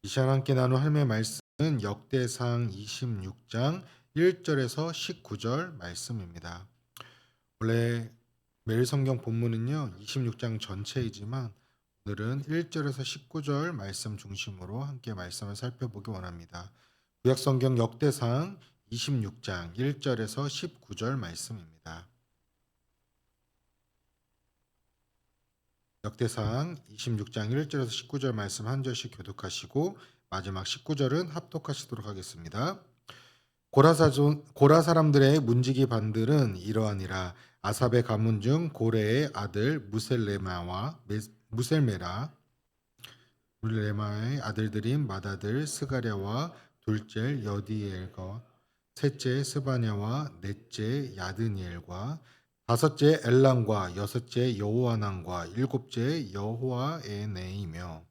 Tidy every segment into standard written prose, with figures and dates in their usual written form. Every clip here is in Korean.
이 시간 함께 나눌 하나님의 말씀은 역대상 26장 1절에서 19절 말씀입니다. 원래 매일 성경 본문은요 26장 전체이지만 오늘은 1절에서 19절 말씀 중심으로 함께 말씀을 살펴보기 원합니다. 구약 성경 역대상 26장 1절에서 19절 말씀입니다. 역대상 26장 1절에서 19절 말씀 한 절씩 교독하시고 마지막 19절은 합독하시도록 하겠습니다. 고라 사람들의 문지기 반들은 이러하니라. 아삽의 가문 중 고레의 아들 무셀레마의 아들들인 마다들 스가랴와 둘째 여디엘과 셋째 스바냐와 넷째 야드니엘과 다섯째 엘람과 여섯째 여호하난과 일곱째 여호와에네이며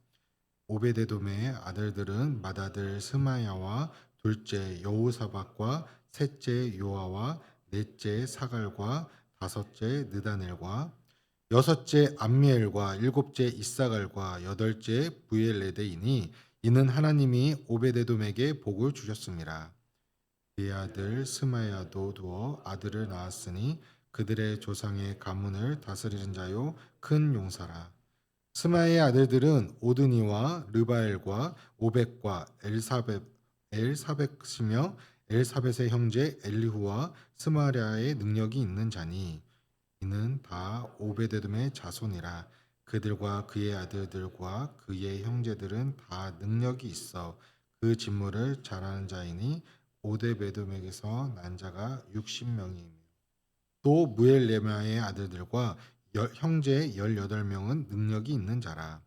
오베데돔의 아들들은 맏아들 스마야와 둘째 여호사박과 셋째 요아와 넷째 사갈과 다섯째 느다넬과 여섯째 암미엘과 일곱째 이사갈과 여덟째 부엘레데이니 이는 하나님이 오베데돔에게 복을 주셨습니다. 그의 아들 스마야도 두어 아들을 낳았으니 그들의 조상의 가문을 다스리는 자요 큰 용사라. 스마야의 아들들은 오드니와 르바엘과 오벳과 엘사벳이며 엘사벳의 형제 엘리후와 스마랴의 능력이 있는 자니 이는 다 오베데돔의 자손이라. 그들과 그의 아들들과 그의 형제들은 다 능력이 있어 그 직무를 잘하는 자이니 오데베돔에게서 난 자가 60명이며 또 무엘레마의 아들들과 형제 18명은 능력이 있는 자라.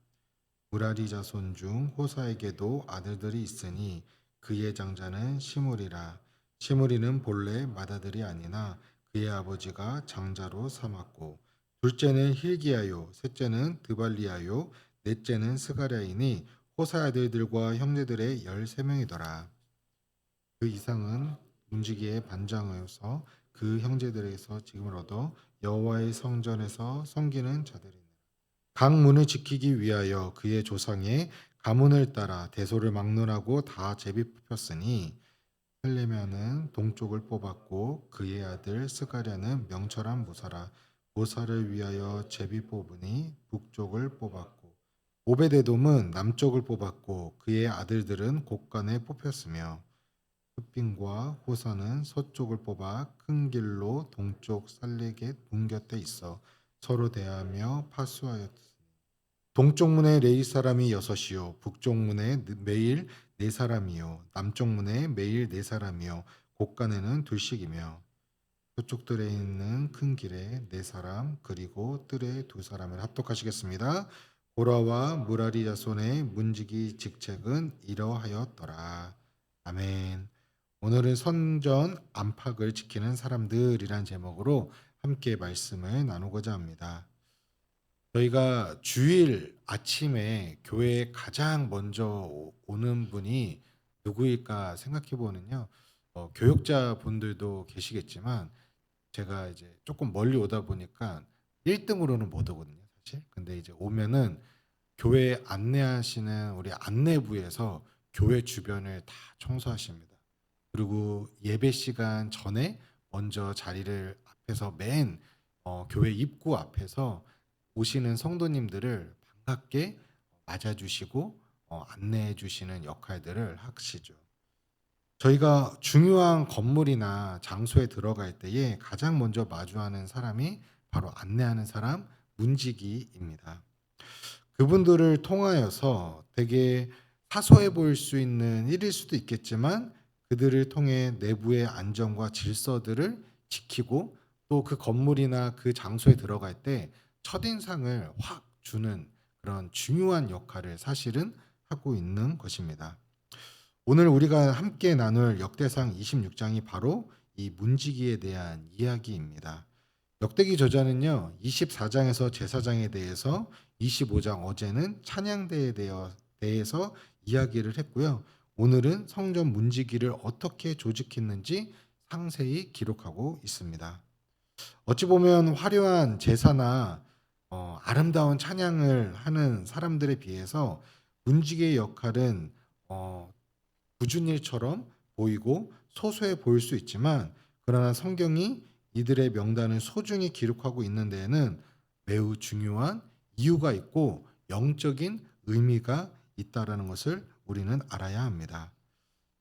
무라리 자손 중 호사에게도 아들들이 있으니 그의 장자는 시므리라. 시므리는 본래 맏아들이 아니나 그의 아버지가 장자로 삼았고 둘째는 힐기야요 셋째는 드발리야요 넷째는 스가랴이니 호사 아들들과 형제들의 13명이더라. 그 이상은 문지기의 반장이어서 그 형제들에게서 직임을 얻어 여호와의 성전에서 섬기는 자들이니라. 각 문을 지키기 위하여 그의 조상의 가문을 따라 대소를 막론하고 다 제비 뽑혔으니 헬레면은 동쪽을 뽑았고 그의 아들 스가랴는 명철한 모사라. 모사를 위하여 제비 뽑으니 북쪽을 뽑았고 오베데돔은 남쪽을 뽑았고 그의 아들들은 곳간에 뽑혔으며 흑빈과 호사는 서쪽을 뽑아 큰 길로 동쪽 살레겟 문 곁에 있어 서로 대하며 파수하였으니 동쪽 문에 레위 사람이 6이요 북쪽 문에 매일 4사람이요 남쪽 문에 매일 4사람이요 곳간에는 둘씩이며 서쪽 뜰에 있는 큰 길에 4사람 그리고 뜰에 2사람을 합독하시겠습니다. 고라와 무라리 자손의 문지기 직책은 이러하였더라. 아멘. 오늘은 선전 안팎을 지키는 사람들이란 제목으로 함께 말씀을 나누고자 합니다. 저희가 주일 아침에 교회에 가장 먼저 오는 분이 누구일까 생각해 보면요. 교육자 분들도 계시겠지만 제가 이제 조금 멀리 오다 보니까 1등으로는 못 오거든요, 사실. 근데 이제 오면은 교회 안내하시는 우리 안내부에서 교회 주변을 다 청소하십니다. 그리고 예배 시간 전에 먼저 자리를 앞에서 교회 입구 앞에서 오시는 성도님들을 반갑게 맞아주시고 안내해 주시는 역할들을 하시죠. 저희가 중요한 건물이나 장소에 들어갈 때에 가장 먼저 마주하는 사람이 바로 안내하는 사람, 문지기입니다. 그분들을 통하여서 되게 사소해 보일 수 있는 일일 수도 있겠지만 그들을 통해 내부의 안정과 질서들을 지키고 또 그 건물이나 그 장소에 들어갈 때 첫인상을 확 주는 그런 중요한 역할을 사실은 하고 있는 것입니다. 오늘 우리가 함께 나눌 역대상 26장이 바로 이 문지기에 대한 이야기입니다. 역대기 저자는요 24장에서 제사장에 대해서 25장 어제는 찬양대에 대해서 이야기를 했고요. 오늘은 성전 문지기를 어떻게 조직했는지 상세히 기록하고 있습니다. 어찌 보면 화려한 제사나 아름다운 찬양을 하는 사람들에 비해서 문지기의 역할은 어 굳은 일처럼 보이고 소소해 보일 수 있지만 그러나 성경이 이들의 명단을 소중히 기록하고 있는 데에는 매우 중요한 이유가 있고 영적인 의미가 있다라는 것을 우리는 알아야 합니다.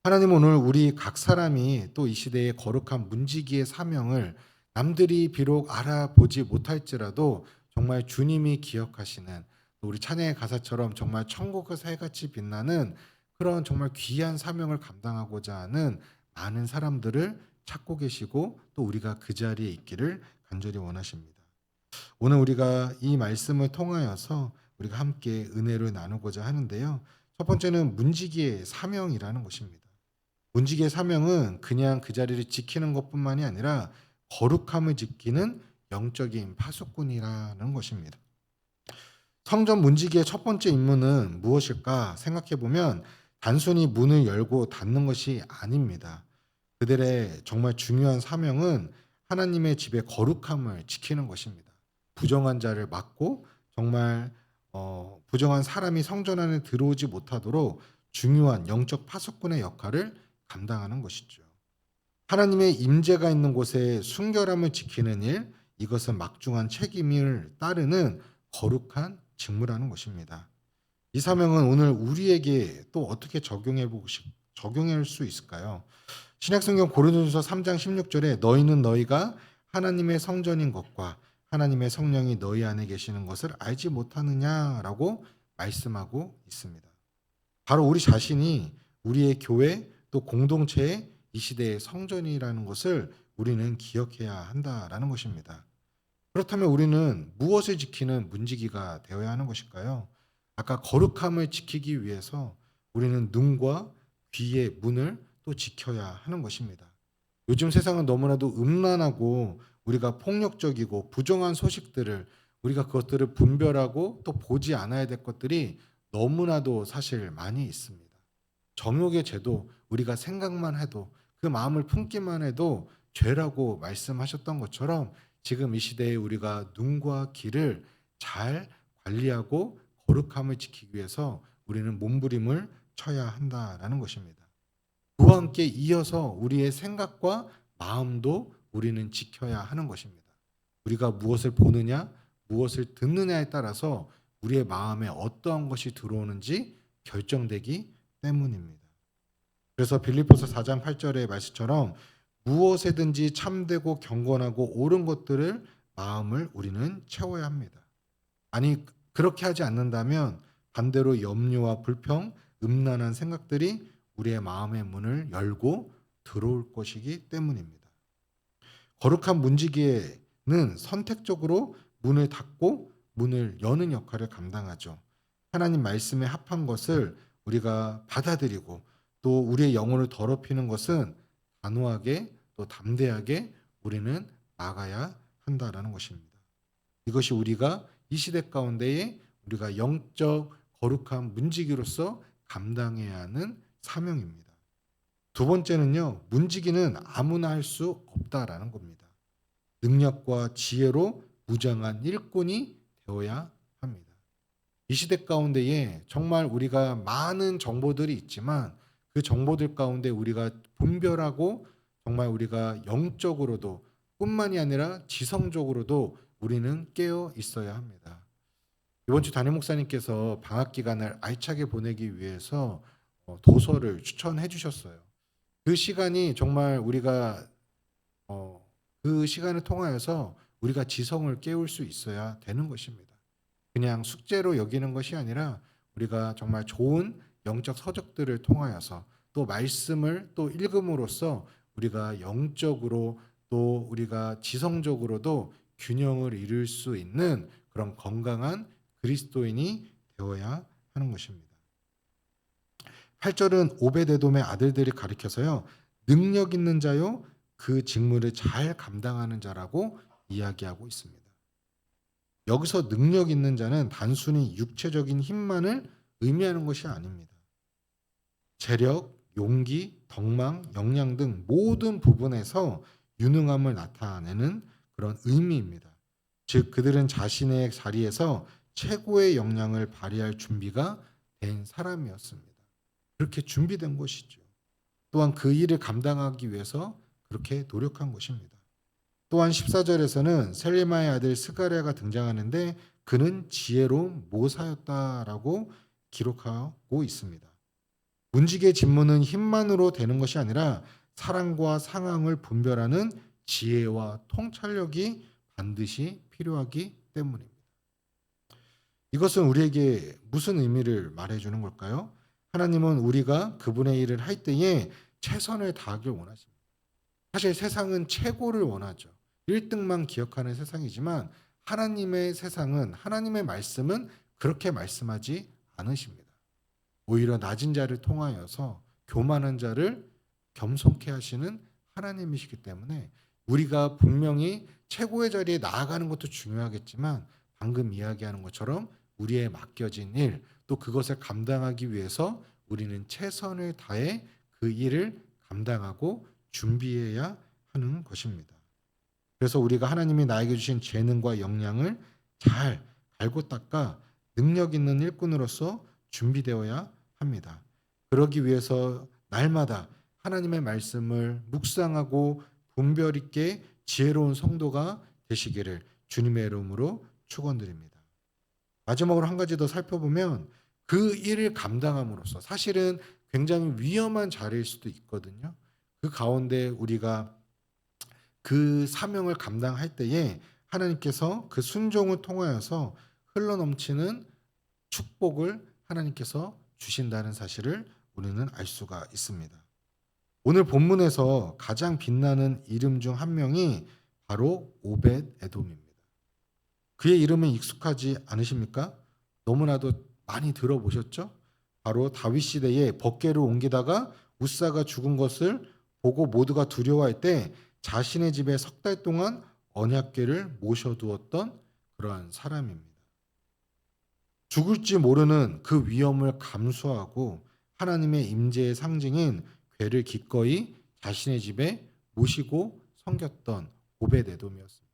하나님은 오늘 우리 각 사람이 또 이 시대의 거룩한 문지기의 사명을 남들이 비록 알아보지 못할지라도 정말 주님이 기억하시는 또 우리 찬양의 가사처럼 정말 천국의 새같이 빛나는 그런 정말 귀한 사명을 감당하고자 하는 많은 사람들을 찾고 계시고 또 우리가 그 자리에 있기를 간절히 원하십니다. 오늘 우리가 이 말씀을 통하여서 우리가 함께 은혜를 나누고자 하는데요. 첫 번째는 문지기의 사명이라는 것입니다. 문지기의 사명은 그냥 그 자리를 지키는 것뿐만이 아니라 거룩함을 지키는 영적인 파수꾼이라는 것입니다. 성전 문지기의 첫 번째 임무는 무엇일까 생각해 보면 단순히 문을 열고 닫는 것이 아닙니다. 그들의 정말 중요한 사명은 하나님의 집의 거룩함을 지키는 것입니다. 부정한 자를 막고 정말 부정한 사람이 성전 안에 들어오지 못하도록 중요한 영적 파수꾼의 역할을 감당하는 것이죠. 하나님의 임재가 있는 곳에 순결함을 지키는 일, 이것은 막중한 책임을 따르는 거룩한 직무라는 것입니다. 이 사명은 오늘 우리에게 또 어떻게 적용할 수 있을까요? 신약성경 고린도전서 3장 16절에 너희는 너희가 하나님의 성전인 것과 하나님의 성령이 너희 안에 계시는 것을 알지 못하느냐라고 말씀하고 있습니다. 바로 우리 자신이 우리의 교회 또 공동체의 이 시대의 성전이라는 것을 우리는 기억해야 한다라는 것입니다. 그렇다면 우리는 무엇을 지키는 문지기가 되어야 하는 것일까요? 아까 거룩함을 지키기 위해서 우리는 눈과 귀의 문을 또 지켜야 하는 것입니다. 요즘 세상은 너무나도 음란하고 우리가 폭력적이고 부정한 소식들을 우리가 그것들을 분별하고 또 보지 않아야 될 것들이 너무나도 사실 많이 있습니다. 정욕의 죄도 우리가 생각만 해도 그 마음을 품기만 해도 죄라고 말씀하셨던 것처럼 지금 이 시대에 우리가 눈과 귀를 잘 관리하고 거룩함을 지키기 위해서 우리는 몸부림을 쳐야 한다라는 것입니다. 그와 함께 이어서 우리의 생각과 마음도 우리는 지켜야 하는 것입니다. 우리가 무엇을 보느냐, 무엇을 듣느냐에 따라서 우리의 마음에 어떠한 것이 들어오는지 결정되기 때문입니다. 그래서 빌립보서 4장 8절의 말씀처럼 무엇에든지 참되고 경건하고 옳은 것들을 마음을 우리는 채워야 합니다. 아니 그렇게 하지 않는다면 반대로 염려와 불평, 음란한 생각들이 우리의 마음의 문을 열고 들어올 것이기 때문입니다. 거룩한 문지기에는 선택적으로 문을 닫고 문을 여는 역할을 감당하죠. 하나님 말씀에 합한 것을 우리가 받아들이고 또 우리의 영혼을 더럽히는 것은 단호하게 또 담대하게 우리는 나가야 한다라는 것입니다. 이것이 우리가 이 시대 가운데에 우리가 영적 거룩한 문지기로서 감당해야 하는 사명입니다. 두 번째는요, 문지기는 아무나 할 수 없다라는 겁니다. 능력과 지혜로 무장한 일꾼이 되어야 합니다. 이 시대 가운데에 정말 우리가 많은 정보들이 있지만 그 정보들 가운데 우리가 분별하고 정말 우리가 영적으로도 뿐만이 아니라 지성적으로도 우리는 깨어 있어야 합니다. 이번 주 담임 목사님께서 방학 기간을 알차게 보내기 위해서 도서를 추천해 주셨어요. 그 시간이 정말 우리가 그 시간을 통하여서 우리가 지성을 깨울 수 있어야 되는 것입니다. 그냥 숙제로 여기는 것이 아니라 우리가 정말 좋은 영적 서적들을 통하여서 또 말씀을 또 읽음으로써 우리가 영적으로 또 우리가 지성적으로도 균형을 이룰 수 있는 그런 건강한 그리스도인이 되어야 하는 것입니다. 8절은 오베데돔의 아들들이 가리켜서요. 능력 있는 자요 그 직무를 잘 감당하는 자라고 이야기하고 있습니다. 여기서 능력 있는 자는 단순히 육체적인 힘만을 의미하는 것이 아닙니다. 재력, 용기, 덕망, 역량 등 모든 부분에서 유능함을 나타내는 그런 의미입니다. 즉 그들은 자신의 자리에서 최고의 역량을 발휘할 준비가 된 사람이었습니다. 그렇게 준비된 것이죠. 또한 그 일을 감당하기 위해서 그렇게 노력한 것입니다. 또한 14절에서는 셀레마의 아들 스가랴가 등장하는데 그는 지혜로운 모사였다라고 기록하고 있습니다. 문지기의 직무는 힘만으로 되는 것이 아니라 사랑과 상황을 분별하는 지혜와 통찰력이 반드시 필요하기 때문입니다. 이것은 우리에게 무슨 의미를 말해주는 걸까요? 하나님은 우리가 그분의 일을 할 때에 최선을 다하길 원하십니다. 사실 세상은 최고를 원하죠. 1등만 기억하는 세상이지만 하나님의 세상은, 하나님의 말씀은 그렇게 말씀하지 않으십니다. 오히려 낮은 자를 통하여서 교만한 자를 겸손케 하시는 하나님이시기 때문에 우리가 분명히 최고의 자리에 나아가는 것도 중요하겠지만 방금 이야기하는 것처럼 우리의 맡겨진 일, 또 그것을 감당하기 위해서 우리는 최선을 다해 그 일을 감당하고 준비해야 하는 것입니다. 그래서 우리가 하나님이 나에게 주신 재능과 역량을 잘 갈고 닦아 능력 있는 일꾼으로서 준비되어야 합니다. 그러기 위해서 날마다 하나님의 말씀을 묵상하고 분별 있게 지혜로운 성도가 되시기를 주님의 이름으로 축원드립니다. 마지막으로 한 가지 더 살펴보면 그 일을 감당함으로써 사실은 굉장히 위험한 자리일 수도 있거든요. 그 가운데 우리가 그 사명을 감당할 때에 하나님께서 그 순종을 통하여서 흘러넘치는 축복을 하나님께서 주신다는 사실을 우리는 알 수가 있습니다. 오늘 본문에서 가장 빛나는 이름 중 한 명이 바로 오벳 에돔입니다. 그의 이름은 익숙하지 않으십니까? 너무나도 많이 들어보셨죠? 바로 다윗 시대에 법궤를 옮기다가 우사가 죽은 것을 보고 모두가 두려워할 때 자신의 집에 석 달 동안 언약궤를 모셔두었던 그러한 사람입니다. 죽을지 모르는 그 위험을 감수하고 하나님의 임재의 상징인 궤를 기꺼이 자신의 집에 모시고 섬겼던 오벳 에돔이었습니다.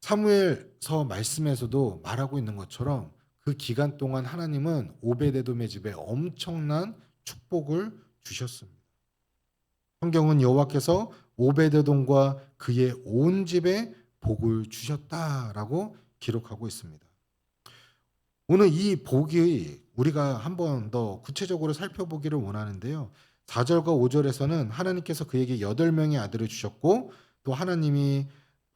사무엘서 말씀에서도 말하고 있는 것처럼 그 기간 동안 하나님은 오벳 에돔의 집에 엄청난 축복을 주셨습니다. 성경은 여호와께서 오벳 에돔과 그의 온 집에 복을 주셨다라고 기록하고 있습니다. 오늘 이 복이 우리가 한 번 더 구체적으로 살펴보기를 원하는데요. 4절과 5절에서는 하나님께서 그에게 8명의 아들을 주셨고 또 하나님이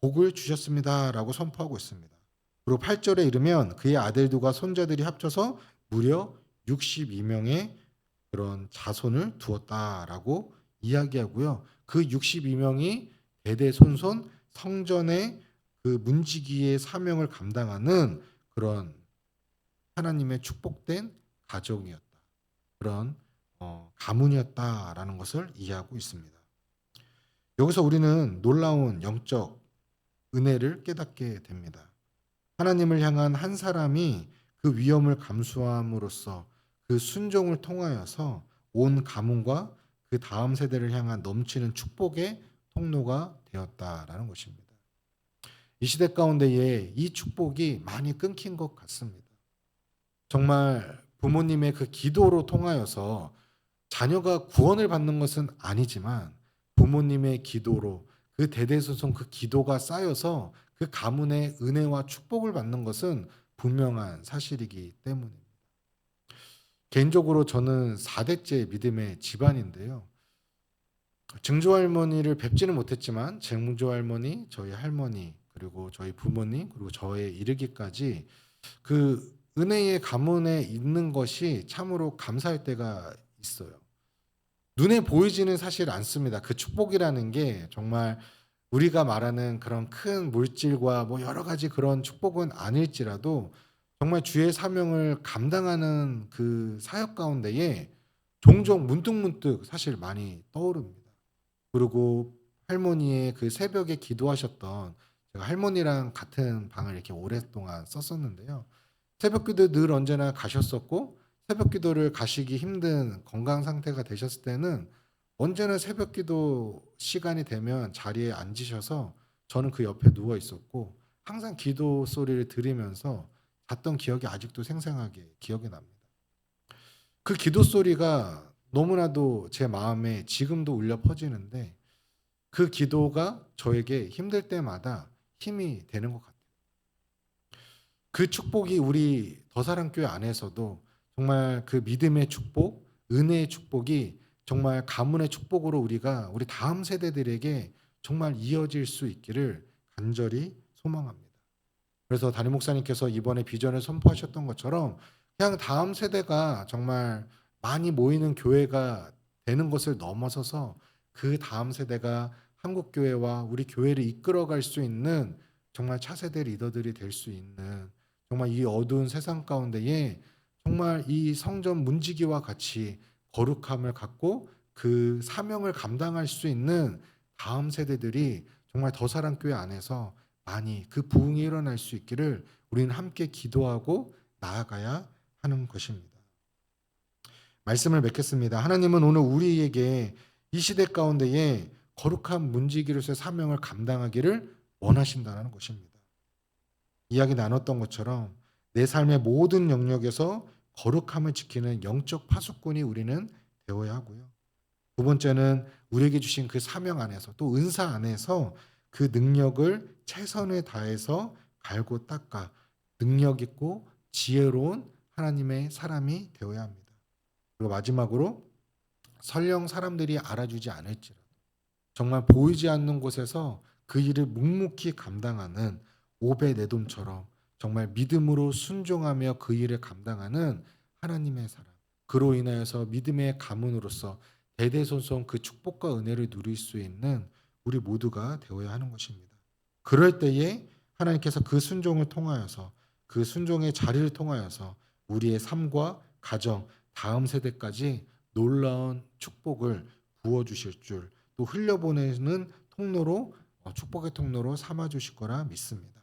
복을 주셨습니다라고 선포하고 있습니다. 그리고 8절에 이르면 그의 아들들과 손자들이 합쳐서 무려 62명의 그런 자손을 두었다라고 이야기하고요. 그 62명이 대대손손 성전의 그 문지기의 사명을 감당하는 그런 하나님의 축복된 가정이었다. 그런 가문이었다라는 것을 이해하고 있습니다. 여기서 우리는 놀라운 영적 은혜를 깨닫게 됩니다. 하나님을 향한 한 사람이 그 위험을 감수함으로써 그 순종을 통하여서 온 가문과 그 다음 세대를 향한 넘치는 축복의 통로가 되었다라는 것입니다. 이 시대 가운데에 이 축복이 많이 끊긴 것 같습니다. 정말 부모님의 그 기도로 통하여서 자녀가 구원을 받는 것은 아니지만 부모님의 기도로 그 대대손손 그 기도가 쌓여서 그 가문의 은혜와 축복을 받는 것은 분명한 사실이기 때문입니다. 개인적으로 저는 4대째 믿음의 집안인데요. 증조할머니를 뵙지는 못했지만 증조할머니, 저희 할머니, 그리고 저희 부모님, 그리고 저에 이르기까지 그 은혜의 가문에 있는 것이 참으로 감사할 때가 있어요. 눈에 보이지는 사실 않습니다. 그 축복이라는 게 정말 우리가 말하는 그런 큰 물질과 뭐 여러 가지 그런 축복은 아닐지라도 정말 주의 사명을 감당하는 그 사역 가운데에 종종 문득문득 사실 많이 떠오릅니다. 그리고 할머니의 그 새벽에 기도하셨던, 제가 할머니랑 같은 방을 이렇게 오랫동안 썼었는데요. 새벽 기도 늘 언제나 가셨었고 새벽 기도를 가시기 힘든 건강 상태가 되셨을 때는 언제나 새벽 기도 시간이 되면 자리에 앉으셔서 저는 그 옆에 누워 있었고 항상 기도 소리를 들으면서 잤던 기억이 아직도 생생하게 기억이 납니다. 그 기도 소리가 너무나도 제 마음에 지금도 울려 퍼지는데 그 기도가 저에게 힘들 때마다 힘이 되는 것 같아요. 그 축복이 우리 더사랑교회 안에서도 정말 그 믿음의 축복, 은혜의 축복이 정말 가문의 축복으로 우리가 우리 다음 세대들에게 정말 이어질 수 있기를 간절히 소망합니다. 그래서 담임 목사님께서 이번에 비전을 선포하셨던 것처럼 그냥 다음 세대가 정말 많이 모이는 교회가 되는 것을 넘어서서 그 다음 세대가 한국 교회와 우리 교회를 이끌어갈 수 있는 정말 차세대 리더들이 될 수 있는 정말 이 어두운 세상 가운데에 정말 이 성전 문지기와 같이 거룩함을 갖고 그 사명을 감당할 수 있는 다음 세대들이 정말 더사랑교회 안에서 많이 그 부흥이 일어날 수 있기를 우리는 함께 기도하고 나아가야 하는 것입니다. 말씀을 맺겠습니다. 하나님은 오늘 우리에게 이 시대 가운데에 거룩한 문지기로서의 사명을 감당하기를 원하신다는 것입니다. 이야기 나눴던 것처럼 내 삶의 모든 영역에서 거룩함을 지키는 영적 파수꾼이 우리는 되어야 하고요. 두 번째는 우리에게 주신 그 사명 안에서 또 은사 안에서 그 능력을 최선을 다해서 갈고 닦아 능력 있고 지혜로운 하나님의 사람이 되어야 합니다. 그리고 마지막으로 설령 사람들이 알아주지 않을지라도 정말 보이지 않는 곳에서 그 일을 묵묵히 감당하는 오베네돔처럼 정말 믿음으로 순종하며 그 일을 감당하는 하나님의 사람. 그로 인하여서 믿음의 가문으로서 대대손손 그 축복과 은혜를 누릴 수 있는 우리 모두가 되어야 하는 것입니다. 그럴 때에 하나님께서 그 순종을 통하여서 그 순종의 자리를 통하여서 우리의 삶과 가정, 다음 세대까지 놀라운 축복을 부어주실 줄 또 흘려보내는 통로로 축복의 통로로 삼아주실 거라 믿습니다.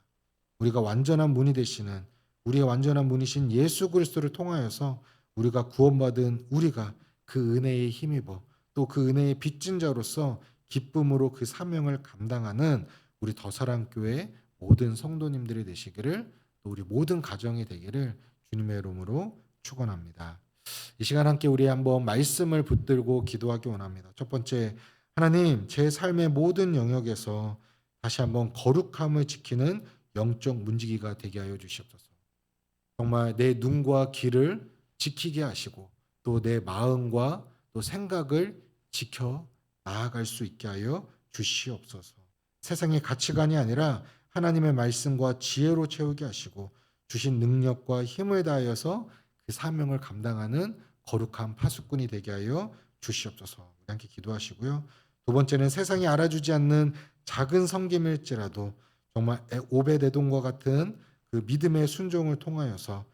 우리가 완전한 문이 되시는 우리의 완전한 문이신 예수 그리스도를 통하여서 우리가 구원받은 우리가 그 은혜에 힘입어 또 그 은혜의 빚진 자로서 기쁨으로 그 사명을 감당하는 우리 더사랑교회 모든 성도님들이 되시기를 또 우리 모든 가정이 되기를 주님의 이름으로 축원합니다. 이 시간 함께 우리 한번 말씀을 붙들고 기도하기 원합니다. 첫 번째, 하나님 제 삶의 모든 영역에서 다시 한번 거룩함을 지키는 영적 문지기가 되게 하여 주시옵소서. 정말 내 눈과 귀를 지키게 하시고 또 내 마음과 또 생각을 지켜 나아갈 수 있게 하여 주시옵소서. 세상의 가치관이 아니라 하나님의 말씀과 지혜로 채우게 하시고 주신 능력과 힘을 다하여서 그 사명을 감당하는 거룩한 파수꾼이 되게 하여 주시옵소서. 우리 함께 기도하시고요. 두 번째는 세상이 알아주지 않는 작은 섬김일지라도 정말 오베데돔과 같은 그 믿음의 순종을 통하여서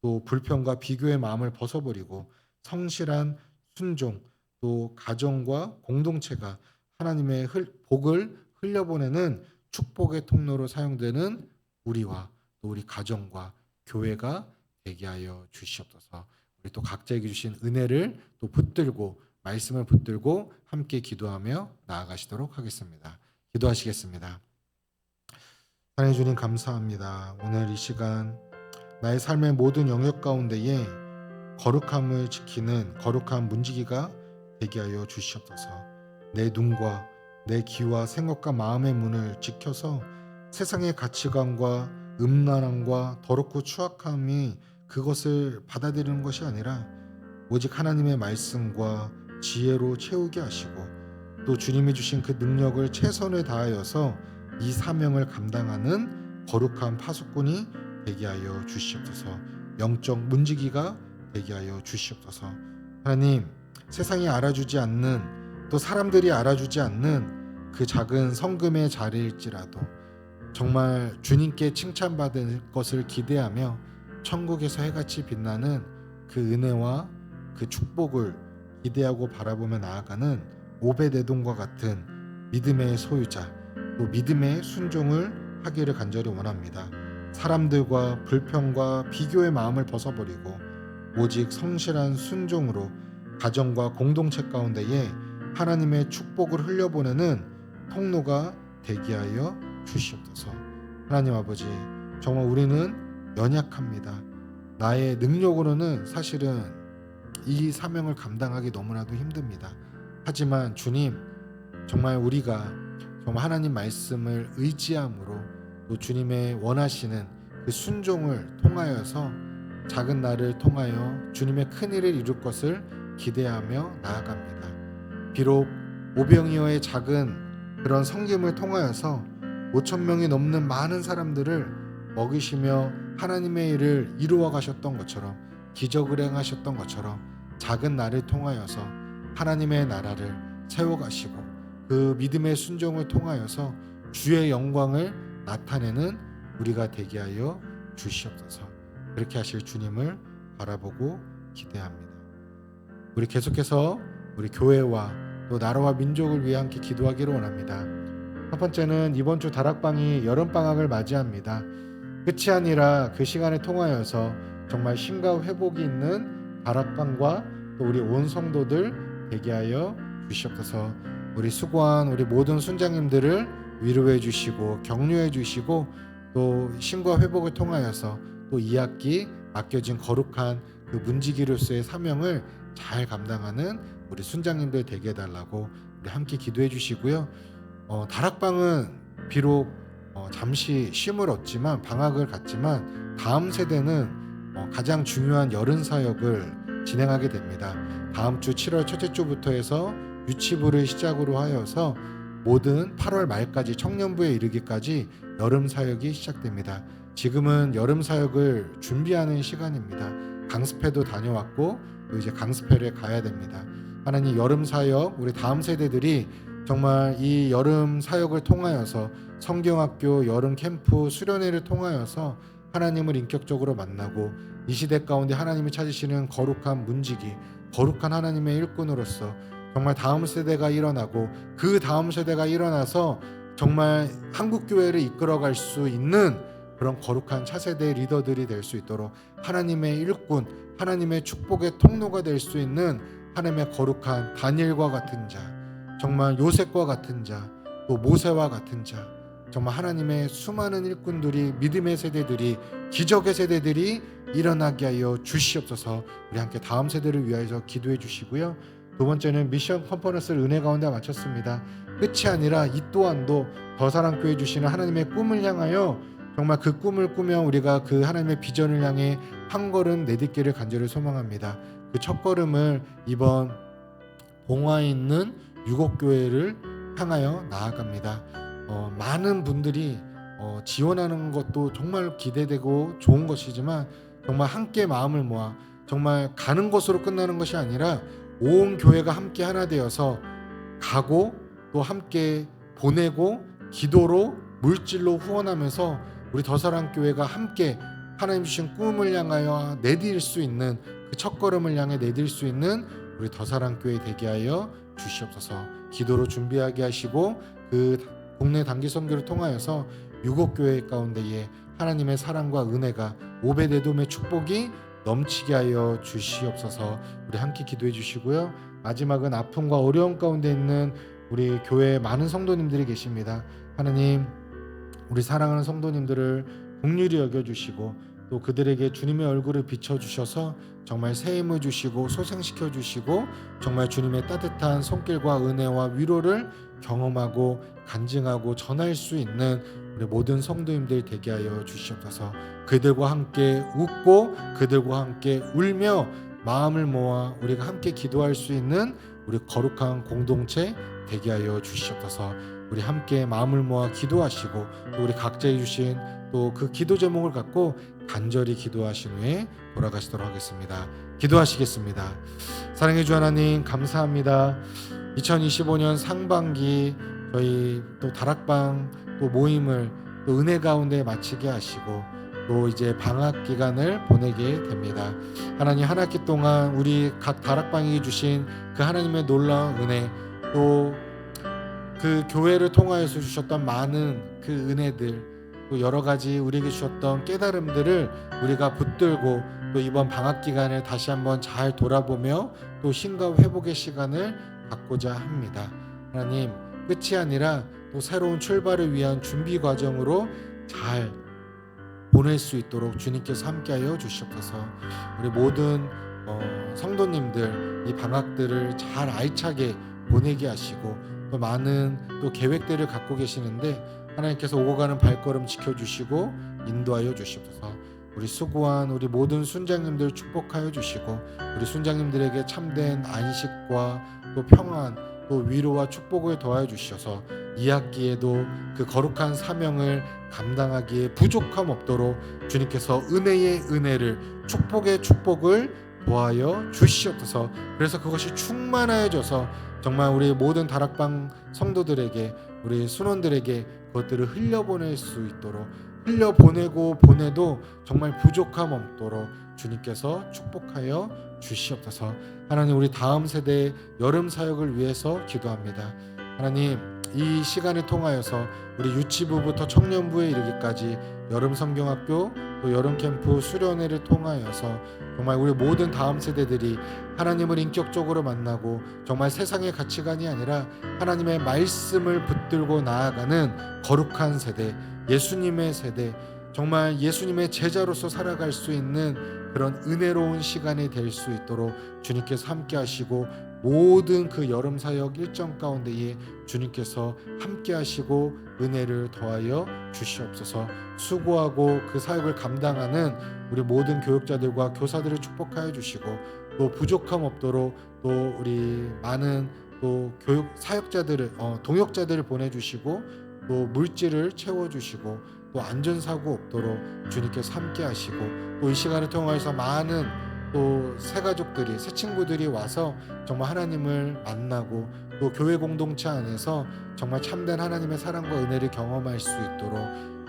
또 불평과 비교의 마음을 벗어버리고 성실한 순종 또 가정과 공동체가 하나님의 복을 흘려보내는 축복의 통로로 사용되는 우리와 또 우리 가정과 교회가 되게 하여 주시옵소서. 우리 또 각자에게 주신 은혜를 또 붙들고 말씀을 붙들고 함께 기도하며 나아가시도록 하겠습니다. 기도하시겠습니다. 하나님 주님 감사합니다. 오늘 이 시간 나의 삶의 모든 영역 가운데에 거룩함을 지키는 거룩한 문지기가 되게 하여 주시옵소서. 내 눈과 내 귀와 생각과 마음의 문을 지켜서 세상의 가치관과 음란함과 더럽고 추악함이 그것을 받아들이는 것이 아니라 오직 하나님의 말씀과 지혜로 채우게 하시고 또 주님이 주신 그 능력을 최선을 다하여서 이 사명을 감당하는 거룩한 파수꾼이 되게 하여 주시옵소서. 영적 문지기가 되게 하여 주시옵소서. 하나님, 세상이 알아주지 않는 또 사람들이 알아주지 않는 그 작은 성금의 자리일지라도 정말 주님께 칭찬받을 것을 기대하며 천국에서 해같이 빛나는 그 은혜와 그 축복을 기대하고 바라보며 나아가는 오베데돔과 같은 믿음의 소유자 또 믿음의 순종을 하기를 간절히 원합니다. 사람들과 불평과 비교의 마음을 벗어버리고 오직 성실한 순종으로 가정과 공동체 가운데에 하나님의 축복을 흘려보내는 통로가 되게 하여 주시옵소서. 하나님 아버지, 정말 우리는 연약합니다. 나의 능력으로는 사실은 이 사명을 감당하기 너무나도 힘듭니다. 하지만 주님, 정말 우리가 정말 하나님 말씀을 의지함으로 또 주님의 원하시는 그 순종을 통하여서 작은 나를 통하여 주님의 큰 일을 이룰 것을 기대하며 나아갑니다. 비록 오병이어의 작은 그런 섬김을 통하여서 5천 명이 넘는 많은 사람들을 먹이시며 하나님의 일을 이루어 가셨던 것처럼, 기적을 행하셨던 것처럼 작은 나를 통하여서 하나님의 나라를 세워가시고 그 믿음의 순종을 통하여서 주의 영광을 나타내는 우리가 되게 하여 주시옵소서. 그렇게 하실 주님을 바라보고 기대합니다. 우리 계속해서 우리 교회와 또 나라와 민족을 위해 함께 기도하기를 원합니다. 첫 번째는 이번 주 다락방이 여름방학을 맞이합니다. 끝이 아니라 그 시간을 통하여서 정말 쉼과 회복이 있는 다락방과 또 우리 온 성도들 되게 하여 주시옵소서. 우리 수고한 우리 모든 순장님들을 위로해 주시고 격려해 주시고 또 쉼과 회복을 통하여서 또 2학기 맡겨진 거룩한 그 문지기로서의 사명을 잘 감당하는 우리 순장님들 되게 해달라고 우리 함께 기도해 주시고요. 다락방은 비록 잠시 쉼을 얻지만 방학을 갖지만 다음 세대는 가장 중요한 여름 사역을 진행하게 됩니다. 다음 주 7월 첫째 주부터 해서 유치부를 시작으로 하여서 모든 8월 말까지 청년부에 이르기까지 여름 사역이 시작됩니다. 지금은 여름 사역을 준비하는 시간입니다. 강습회도 다녀왔고 또 이제 강습회를 가야 됩니다. 하나님, 여름 사역 우리 다음 세대들이 정말 이 여름 사역을 통하여서 성경학교, 여름 캠프, 수련회를 통하여서 하나님을 인격적으로 만나고 이 시대 가운데 하나님이 찾으시는 거룩한 문지기, 거룩한 하나님의 일꾼으로서 정말 다음 세대가 일어나고 그 다음 세대가 일어나서 정말 한국교회를 이끌어갈 수 있는 그런 거룩한 차세대 리더들이 될 수 있도록 하나님의 일꾼, 하나님의 축복의 통로가 될 수 있는 하나님의 거룩한 다니엘과 같은 자, 정말 요셉과 같은 자, 또 모세와 같은 자, 정말 하나님의 수많은 일꾼들이, 믿음의 세대들이, 기적의 세대들이 일어나게 하여 주시옵소서. 우리 함께 다음 세대를 위하여서 기도해 주시고요. 두 번째는 미션 컨퍼런스를 은혜 가운데 마쳤습니다. 끝이 아니라 이 또한도 더 사랑교회 주시는 하나님의 꿈을 향하여 정말 그 꿈을 꾸며 우리가 그 하나님의 비전을 향해 한 걸음 내딛기를 간절히 소망합니다. 그 첫 걸음을 이번 봉화에 있는 유곡교회를 향하여 나아갑니다. 많은 분들이 지원하는 것도 정말 기대되고 좋은 것이지만 정말 함께 마음을 모아 정말 가는 것으로 끝나는 것이 아니라 온 교회가 함께 하나 되어서 가고 또 함께 보내고 기도로 물질로 후원하면서 우리 더사랑교회가 함께 하나님 주신 꿈을 향하여 내딜 수 있는 그 첫걸음을 향해 내딜 수 있는 우리 더사랑교회 되게 하여 주시옵소서. 기도로 준비하게 하시고 그 국내 단기 선교를 통하여서 유곡교회 가운데에 하나님의 사랑과 은혜가 오베데돔의 축복이 넘치게 하여 주시옵소서. 우리 함께 기도해 주시고요. 마지막은 아픔과 어려움 가운데 있는 우리 교회에 많은 성도님들이 계십니다. 하나님, 우리 사랑하는 성도님들을 긍휼히 여겨주시고 또 그들에게 주님의 얼굴을 비춰주셔서 정말 새 힘을 주시고 소생시켜 주시고 정말 주님의 따뜻한 손길과 은혜와 위로를 경험하고 간증하고 전할 수 있는 우리 모든 성도님들 되게 하여 주시옵소서. 그들과 함께 웃고 그들과 함께 울며 마음을 모아 우리가 함께 기도할 수 있는 우리 거룩한 공동체 되게 하여 주시옵소서. 우리 함께 마음을 모아 기도하시고 또 우리 각자에 주신 또 그 기도 제목을 갖고 간절히 기도하신 후에 돌아가시도록 하겠습니다. 기도하시겠습니다. 사랑해 주 하나님, 감사합니다. 2025년 상반기 저희 또 다락방 또 모임을 또 은혜 가운데 마치게 하시고 또 이제 방학 기간을 보내게 됩니다. 하나님, 한 학기 동안 우리 각 다락방이 주신 그 하나님의 놀라운 은혜, 또 그 교회를 통하여서 주셨던 많은 그 은혜들, 또 여러 가지 우리에게 주셨던 깨달음들을 우리가 붙들고 또 이번 방학 기간을 다시 한번 잘 돌아보며 또 쉼과 회복의 시간을 갖고자 합니다. 하나님, 끝이 아니라 또 새로운 출발을 위한 준비 과정으로 잘 보낼 수 있도록 주님께서 함께하여 주시옵소서. 우리 모든 성도님들 이 방학들을 잘 알차게 보내게 하시고 또 많은 또 계획들을 갖고 계시는데 하나님께서 오고 가는 발걸음 지켜주시고 인도하여 주시옵소서. 우리 수고한 우리 모든 순장님들 축복하여 주시고 우리 순장님들에게 참된 안식과 또 평안 또 위로와 축복을 더하여 주셔서 이 학기에도 그 거룩한 사명을 감당하기에 부족함 없도록 주님께서 은혜의 은혜를 축복의 축복을 도하여 주시옵소서. 그래서 그것이 충만하여져서 정말 우리 모든 다락방 성도들에게 우리 순원들에게 그것들을 흘려보낼 수 있도록 흘려보내고 보내도 정말 부족함 없도록 주님께서 축복하여 주시옵소서. 하나님 우리 다음 세대의 여름 사역을 위해서 기도합니다. 하나님 이 시간을 통하여서 우리 유치부부터 청년부에 이르기까지 여름 성경학교 또 여름 캠프 수련회를 통하여서 정말 우리 모든 다음 세대들이 하나님을 인격적으로 만나고 정말 세상의 가치관이 아니라 하나님의 말씀을 붙들고 나아가는 거룩한 세대, 예수님의 세대, 정말 예수님의 제자로서 살아갈 수 있는 그런 은혜로운 시간이 될 수 있도록 주님께서 함께 하시고 모든 그 여름 사역 일정 가운데에 주님께서 함께 하시고 은혜를 더하여 주시옵소서. 수고하고 그 사역을 감당하는 우리 모든 교육자들과 교사들을 축복하여 주시고 또 부족함 없도록 또 우리 많은 또 교육 사역자들을 동역자들을 보내주시고 또 물질을 채워주시고 또 안전사고 없도록 주님께서 함께 하시고 또 이 시간을 통해서 많은 또 새 가족들이 새 친구들이 와서 정말 하나님을 만나고 또 교회 공동체 안에서 정말 참된 하나님의 사랑과 은혜를 경험할 수 있도록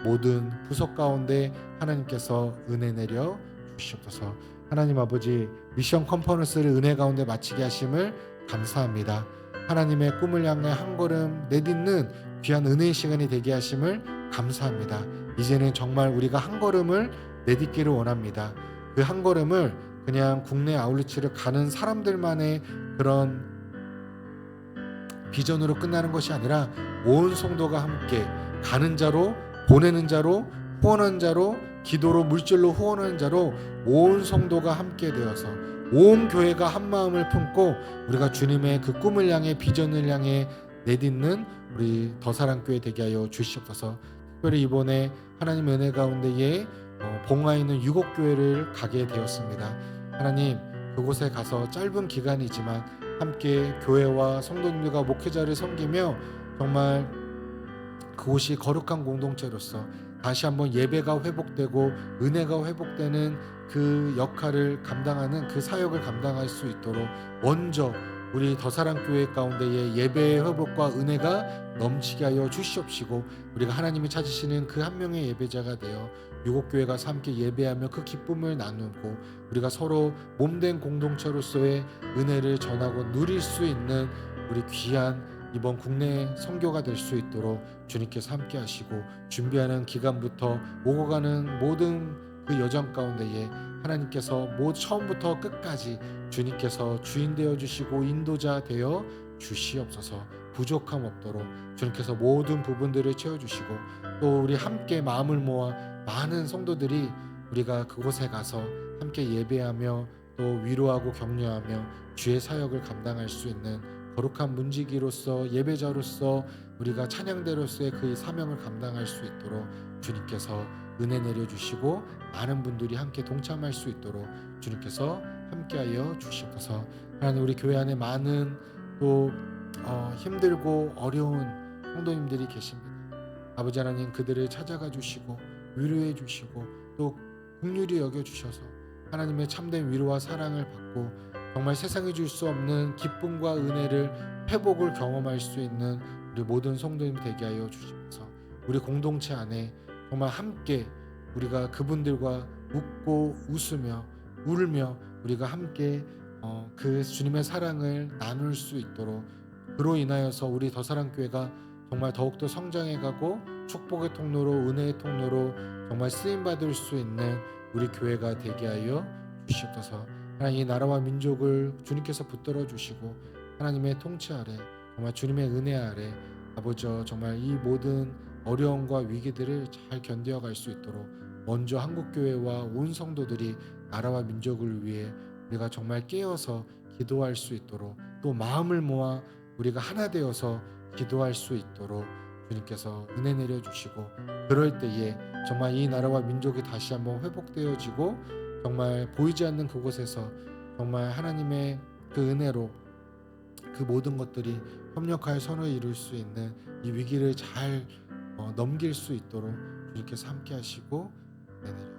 모든 부속 가운데 하나님께서 은혜 내려 주시옵소서. 하나님 아버지 미션 컨퍼런스를 은혜 가운데 마치게 하심을 감사합니다. 하나님의 꿈을 향해 한 걸음 내딛는 귀한 은혜의 시간이 되게 하심을 감사합니다. 이제는 정말 우리가 한 걸음을 내딛기를 원합니다. 그 한 걸음을 그냥 국내 아울리치를 가는 사람들만의 그런 비전으로 끝나는 것이 아니라 온 성도가 함께 가는 자로 보내는 자로 후원하는 자로 기도로 물질로 후원하는 자로 온 성도가 함께 되어서 온 교회가 한 마음을 품고 우리가 주님의 그 꿈을 향해 비전을 향해 내딛는 우리 더사랑교회 되게 하여 주시옵소서. 특별히 이번에 하나님 은혜 가운데에 봉화에 있는 유곡교회를 가게 되었습니다. 하나님 그곳에 가서 짧은 기간이지만 함께 교회와 성도님들과 목회자를 섬기며 정말 그곳이 거룩한 공동체로서 다시 한번 예배가 회복되고 은혜가 회복되는 그 역할을 감당하는 그 사역을 감당할 수 있도록 먼저 우리 더사랑교회 가운데에 예배의 회복과 은혜가 넘치게 하여 주시옵시고 우리가 하나님이 찾으시는 그 한 명의 예배자가 되어 유곡교회 가서 함께 예배하며 그 기쁨을 나누고 우리가 서로 몸된 공동체로서의 은혜를 전하고 누릴 수 있는 우리 귀한 이번 국내 선교가 될 수 있도록 주님께서 함께 하시고 준비하는 기간부터 오고 가는 모든 그 여정 가운데에 하나님께서 처음부터 끝까지 주님께서 주인 되어 주시고 인도자 되어 주시옵소서. 부족함 없도록 주님께서 모든 부분들을 채워주시고 또 우리 함께 마음을 모아 많은 성도들이 우리가 그곳에 가서 함께 예배하며 또 위로하고 격려하며 주의 사역을 감당할 수 있는 거룩한 문지기로서 예배자로서 우리가 찬양대로서의 그 사명을 감당할 수 있도록 주님께서 은혜 내려주시고 많은 분들이 함께 동참할 수 있도록 주님께서 함께하여 주시옵소서. 하나님 우리 교회 안에 많은 또 힘들고 어려운 성도님들이 계십니다. 아버지 하나님 그들을 찾아가 주시고 위로해 주시고 또 긍휼히 여겨 주셔서 하나님의 참된 위로와 사랑을 받고 정말 세상이 줄 수 없는 기쁨과 은혜를 회복을 경험할 수 있는 우리 모든 성도님 되게 하여 주시면서 우리 공동체 안에 정말 함께 우리가 그분들과 웃고 웃으며 울며 우리가 함께 그 주님의 사랑을 나눌 수 있도록 그로 인하여서 우리 더사랑교회가 정말 더욱더 성장해가고 축복의 통로로 은혜의 통로로 정말 쓰임받을 수 있는 우리 교회가 되게 하여 주시옵소서. 하나님 이 나라와 민족을 주님께서 붙들어 주시고 하나님의 통치 아래 정말 주님의 은혜 아래 아버지 정말 이 모든 어려움과 위기들을 잘 견뎌갈 수 있도록 먼저 한국교회와 온 성도들이 나라와 민족을 위해 우리가 정말 깨어서 기도할 수 있도록, 또 마음을 모아 우리가 하나 되어서 기도할 수 있도록 주님께서 은혜 내려주시고, 그럴 때에 정말 이 나라와 민족이 다시 한번 회복되어지고, 정말 보이지 않는 그곳에서 정말 하나님의 그 은혜로 그 모든 것들이 협력하여 선을 이룰 수 있는 이 위기를 잘 넘길 수 있도록 주님께서 함께 하시고 은혜 내려주시옵소서.